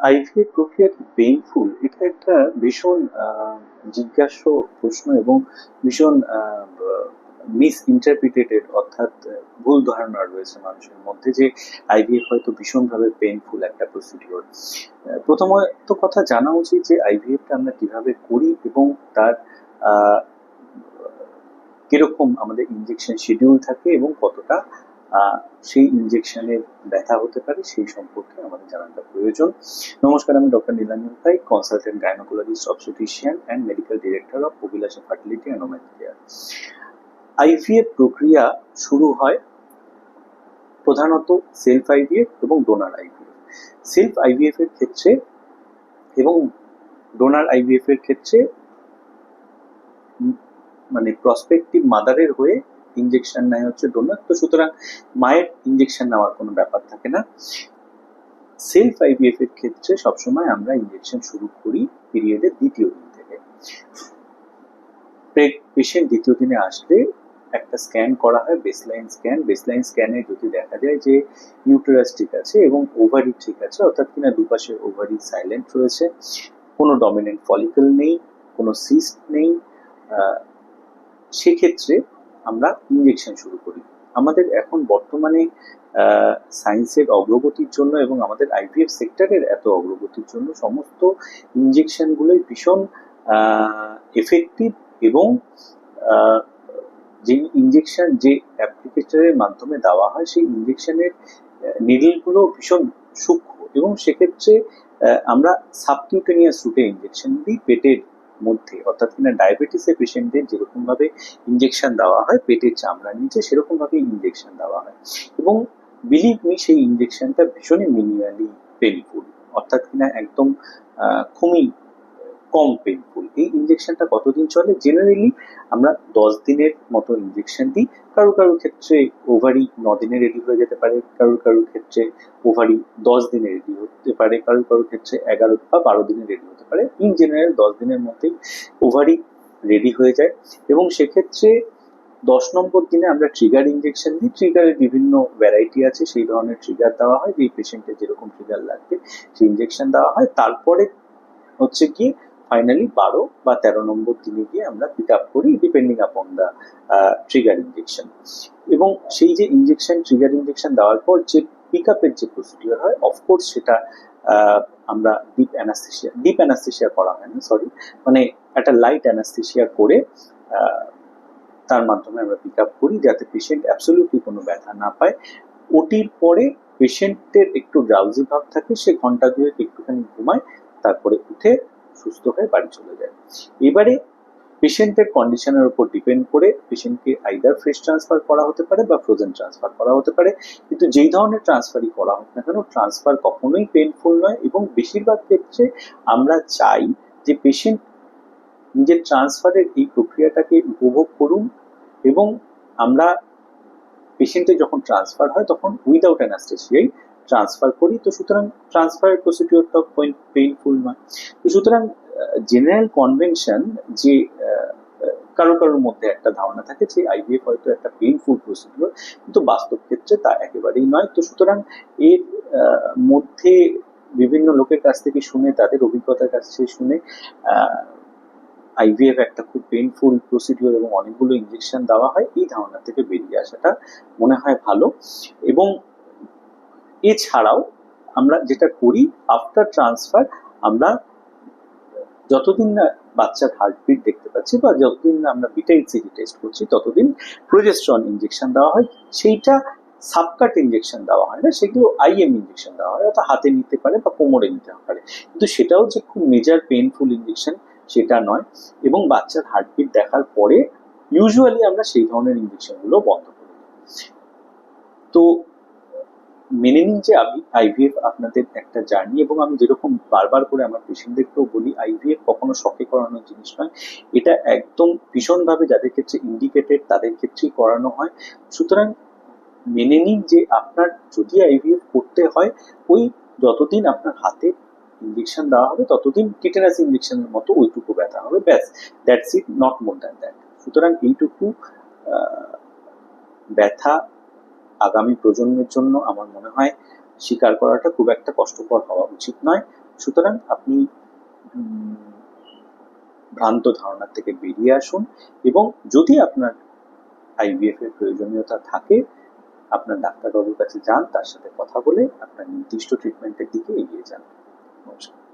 IVF প্রক্রিয়া কি painful? এটা একটা ভীষণ জিজ্ঞাস্য প্রশ্ন এবং ভীষণ মিস ইন্টারপ্রিটেটেড, অর্থাৎ ভুল ধারণা রয়েছে মানুষের মধ্যে যে আইভিএফ হয়তো ভীষণভাবে পেইনফুল একটা প্রসিডিওর। প্রথমত কথা জানা উচিত যে আইভিএফটা আমরা কিভাবে করি এবং তার আহ, কিরকম আমাদের ইনজেকশন শিডিউল থাকে এবং কতটা সেই ইনজেকশনের ব্যথা হতে পারে সেই সম্পর্কে আমাদের জানাটা প্রয়োজন। নমস্কার, আমি doctor Nilanjan pi, consultant gynaecologist, obstetrician and medical director of অভিলাষা fertility and women care. IVF প্রক্রিয়া শুরু হয় প্রধানত সেলফ আইভিএফ এবং ডোনার আইভিএফ। সেলফ আইভিএফ এর ক্ষেত্রে এবং ডোনার আইভিএফ এর ক্ষেত্রে মানে প্রসপেক্টিভ মাদারের হয়ে ইনজেকশন নেয় হচ্ছে ডোনার, তো সুতরাং মায়ের ইনজেকশন নেওয়ার কোনো ব্যাপার থাকে না। সেলফ আইভিএফ এর ক্ষেত্রে সবসময় আমরা ইনজেকশন শুরু করি পিরিয়ডের দ্বিতীয় দিন থেকে। পেশেন্ট দ্বিতীয় দিনে আসলে একটা স্ক্যান করা হয়, বেসলাইন স্ক্যানে যদি দেখা যায় যে ইউটেরাস ঠিক আছে এবং ওভারি ঠিক আছে, অর্থাৎ কিনা দুপাশে ওভারি সাইলেন্ট রয়েছে, কোনো ডমিনেন্ট ফলিকল নেই, কোনো সিস্ট নেই, সেক্ষেত্রে আমরা ইনজেকশন শুরু করি। আমাদের এখন বর্তমানে সায়েন্সের অগ্রগতির জন্য এবং আমাদের আইভিএফ সেক্টরের এত অগ্রগতির জন্য সমস্ত ইনজেকশনগুলোই ভীষণ এফেক্টিভ এবং যে ইনজেকশন যে অ্যাপ্লিকেটরের মাধ্যমে দেওয়া হয় সেই ইনজেকশনের নিডলগুলো ভীষণ সূক্ষ্ম এবং সেক্ষেত্রে আমরা সাবকিউটেনিয়াস রুটে ইনজেকশন দিই পেটের মধ্যে, অর্থাৎ কিনা ডায়াবেটিসের পেশেন্টদের যেরকম ভাবে ইনজেকশন দেওয়া হয় পেটের চামড়ার নিচে সেরকম ভাবে ইনজেকশন দেওয়া হয় এবং বিলিভ মি সেই ইনজেকশনটা ভীষণই মিনিমালি পেইনফুল, অর্থাৎ কিনা একদম খুবই কম পেইনফুল। এই ইনজেকশনটা কতদিন চলে? জেনারেলি আমরা 10 দিনের মতো ইনজেকশন দিই। কারো কারো ক্ষেত্রে ওভারি 9 দিনে রেডি হয়ে যেতে পারে, কারো কারো ক্ষেত্রে ওভারি 10 দিনে রেডি হতে পারে, কারো কারো ক্ষেত্রে 11 বা 12 দিনে রেডি হতে পারে। ইন জেনারেল 10 দিনের মধ্যেই ওভারি রেডি হয়ে যায় এবং সেক্ষেত্রে 10 নম্বর দিনে আমরা ট্রিগার ইনজেকশন দিই। ট্রিগারের বিভিন্ন ভ্যারাইটি আছে, সেই ধরনের ট্রিগার দেওয়া হয়, যে পেশেন্টের যেরকম ট্রিগার লাগবে সেই ইনজেকশন দেওয়া হয়। তারপরে হচ্ছে কি ফাইনালি 12 বা 13 নম্বর দিনে গিয়ে আমরা পিক আপ করি depending upon the trigger injection. এবং সেই যে ইনজেকশন ট্রিগার ইনজেকশন দেওয়ার পর যে পিক আপের যে প্রসিডিওর হয়, অফকোর্স সেটা আমরা ডিপ অ্যানাস্থেশিয়া করা হয় না, সরি, মানে একটা লাইট অ্যানাস্থেশিয়া করে তার মাধ্যমে আমরা পিক আপ করি যাতে পেশেন্ট অ্যাবসলিউটলি কোনো ব্যথা না পায়। ওটির পরে পেশেন্টের একটু ড্রাউজি ভাব থাকে, সে ঘন্টা দুয়েক একটুখানি ঘুমায়, তারপরে উঠে সুস্থ হয়ে বাড়ি চলে যায়। এবারে পেশেন্টের কন্ডিশনের উপর ডিপেন্ড করে পেশেন্টকে আইদার ফ্রেশ ট্রান্সফার করা হতে পারে বা ফ্রোজেন ট্রান্সফার করা হতে পারে, কিন্তু যেই ধরনের ট্রান্সফারই করা হোক না কেন ট্রান্সফার কখনোই পেইনফুল নয় এবং বেশিরভাগ ক্ষেত্রে আমরা চাই যে পেশেন্ট নিজের ট্রান্সফারের এই প্রক্রিয়াটাকে উপভোগ করুন এবং আমরা পেশেন্টের যখন ট্রান্সফার হয় তখন উইদাউট অ্যানাস্থেশিয়াই ট্রান্সফার করি, তো সুতরাং ট্রান্সফারের প্রসিডিওরটাও পেইনফুল নয়। তো সুতরাং জেনারেল কনভেনশন যে কারো কারোর মধ্যে একটা ধারণা থাকে যে আইভিএফ হয়তো একটা পেইনফুল প্রসিডিওর, কিন্তু বাস্তব ক্ষেত্রে তা একেবারেই নয়। তো সুতরাং এর মধ্যে বিভিন্ন লোকের কাছ থেকে শুনে, তাদের অভিজ্ঞতার কাছ থেকে শুনে আইভিএফ একটা খুব পেইনফুল প্রসিডিওর এবং অনেকগুলো ইনজেকশন দেওয়া হয়, এই ধারণা থেকে বেরিয়ে আসাটা মনে হয় ভালো। এবং এছাড়াও আমরা যেটা করি আফটার ট্রান্সফার, আমরা যতদিন না বাচ্চার হার্টবিট দেখতে পাচ্ছি বা যতদিন না আমরা বিটা ইসিজি টেস্ট করছি ততদিন প্রোজেস্টেরন ইনজেকশন দেওয়া হয়। সেইটা সাবকাট ইনজেকশন দেওয়া হয় না, সেগুলো আইএম ইনজেকশন দেওয়া হয়, অর্থাৎ হাতে নিতে পারে বা কোমরে নিতে পারে, কিন্তু সেটাও যে খুব মেজর পেইনফুল ইনজেকশন সেটা নয়। এবং বাচ্চার হার্টবিট দেখার পরে ইউজুয়ালি আমরা সেই ধরনের ইনজেকশনগুলো বন্ধ করে দিই। তো মেনে নিন যে আইভিএফ আপনাদের একটা জার্নি, এবং আমি যেরকম বারবার করে আমার পেশেন্টদেরকেও বলি আইভিএফ কখনো শখে করানোর জিনিস নয়, এটা একদম ভীষণভাবে যাদের ক্ষেত্রে ইন্ডিকেটেড তাদের ক্ষেত্রেই করানো হয়। সুতরাং মেনে নিন যে আপনার যদি আইভিএফ করতে হয় ওই যতদিন আপনার হাতে ইনজেকশন দেওয়া হবে ততদিন টিটেনাস ইনজেকশনের মতো ওইটুকু ব্যথা হবে, ব্যাস, that's it, not more than that. সুতরাং এইটুকু ব্যথা আগামী প্রজন্মের জন্য আমার মনে হয় স্বীকার করাটা খুব একটা কষ্টকর হওয়া উচিত নয়। সুতরাং আপনি ভ্রান্ত ধারণা থেকে বেরিয়ে আসুন, এবং যদি আপনার আইভিএফ এর প্রয়োজনীয়তা থাকে আপনার ডাক্তারবাবুর কাছে যান, তার সাথে কথা বলে আপনার নির্দিষ্ট ট্রিটমেন্টের দিকে এগিয়ে যান। নমস্কার।